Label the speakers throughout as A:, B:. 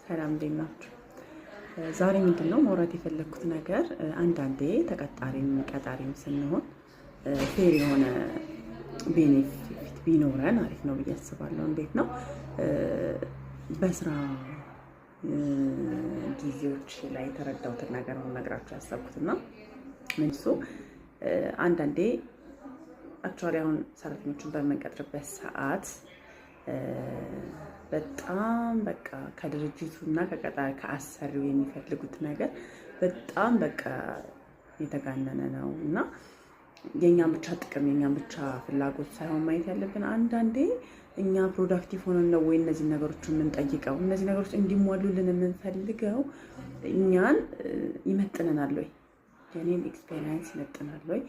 A: ሰላም እንዴት ናችሁ? ዛሬ ምንድነው ማውራት የፈለኩት ነገር አንዳንዴ ተቀጣሪም ቀጣሪም ስንሆን ፌር የሆነ ቤኔፊት ቢኖረን አሪፍ ነው ብዬ አስባለሁ። እንዴት ነው በስራ ጊዜዎች ላይ የተረዳሁትን ነገር ነው ነግራችሁ ያሰብኩትና ምንሱ አንዳንዴ አክቹዋሊ አሁን ሰራተኞችን በምንቀጥርበት ሰዓት በጣም በቃ ከድርጅቱና ከቀጣሪ ከአሰሪው የሚፈልጉት ነገር በጣም በቃ የተጋነነ ነው እና የኛን ብቻ ጥቅም የኛን ብቻ ፍላጎት ሳይሆን ማየት ያለብን አንዳንዴ እኛ ፕሮዳክቲቭ ሆነን ነው ወይ እነዚህ ነገሮች የምንጠይቀው እነዚህ ነገሮች እንዲሟሉልን የምንፈልገው እኛን ይመጥነናል ወይ የኔን ኤክስፔሪየንስ ይመጥናል ወይ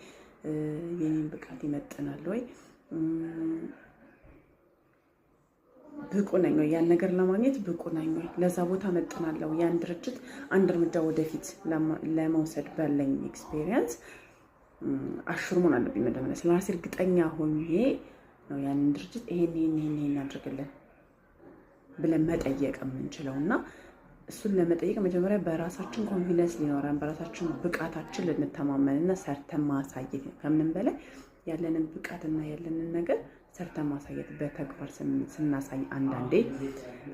A: የኔን ብቃት ይመጥናል ወይ ብቁ ነኝ ወይ ያን ነገር ለማግኘት ብቁ ነኝ ወይ ለዛ ቦታ መጥናለሁ ያን ድርጅት አንድ እርምጃ ወደፊት ለመውሰድ ባለኝ ኤክስፔሪየንስ አሽርሙን አለብኝ መደመነ ስለራሴ እርግጠኛ ሆኜ ነው ያንን ድርጅት ይሄን አድርግልን ብለን መጠየቅ የምንችለውና እሱን ለመጠየቅ መጀመሪያ በራሳችን ኮንፊደንስ ሊኖረን በራሳችን ብቃታችን ልንተማመንና ሰርተን ማሳየት ከምንም በላይ ያለንን ብቃትና ያለንን ነገር ሰርተን ማሳየት በተግባር ስናሳይ አንዳንዴ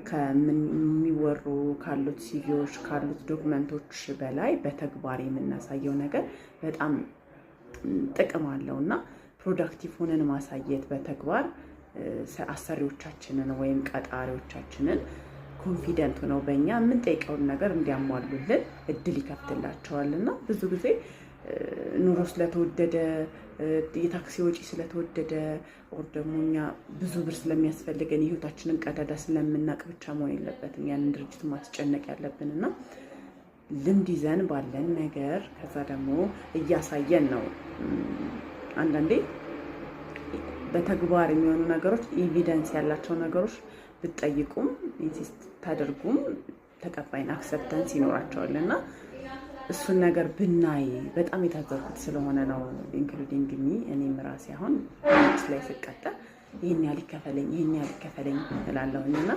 A: ከሚወሩ ካሉት ሲቪዎች ካሉት ዶክመንቶች በላይ በተግባር የምናሳየው ነገር በጣም ጥቅም አለውና ፕሮዳክቲቭ ሆነን ማሳየት በተግባር አሰሪዎቻችንን ወይም ቀጣሪዎቻችንን ኮንፊደንት ሆነው በእኛ የምንጠይቀውን ነገር እንዲያሟሉልን እድል ይከፍትላቸዋልና ብዙ ጊዜ ኑሮ ስለተወደደ የታክሲ ወጪ ስለተወደደ ኦር ደግሞ እኛ ብዙ ብር ስለሚያስፈልገን የህይወታችንን ቀዳዳ ስለምናቅ ብቻ መሆን የለበትም ያንን ድርጅት ማስጨነቅ ያለብንና ልምድ ይዘን ባለን ነገር ከዛ ደግሞ እያሳየን ነው አንዳንዴ በተግባር የሚሆኑ ነገሮች ኤቪደንስ ያላቸው ነገሮች ብትጠይቁም ኢንሲስት ታደርጉም ተቀባይና አክሰፕታንስ ይኖራቸዋልና እሱን ነገር ብናይ በጣም የታዘብኩት ስለሆነ ነው ኢንክሉዲንግ ሚ እኔም ራሴ አሁን ላይ ስቀጠር ይሄን ያህል ይከፈለኝ እላለሁኝና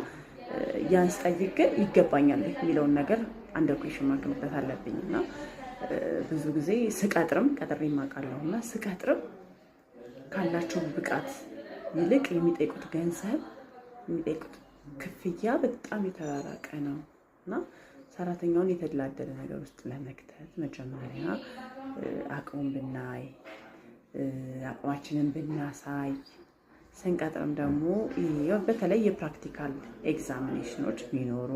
A: ያን ስጠይቅ ግን ይገባኛል የሚለውን ነገር አንደር ኩዌሽን ማርክ መስጠት አለብኝና ብዙ ጊዜ ስቀጥርም ቀጥሬም አውቃለሁና ስቀጥርም ካላቸው ብቃት ይልቅ የሚጠይቁት ገንዘብ የሚጠይቁት ክፍያ በጣም የተራራቀ ነው እና ሰራተኛውን የተደላደለ ነገር ውስጥ ለመክተት መጀመሪያ አቅሙን ብናይ አቅማችንን ብናሳይ ስንቀጥርም ደግሞ በተለይ የፕራክቲካል ኤግዛሚኔሽኖች ቢኖሩ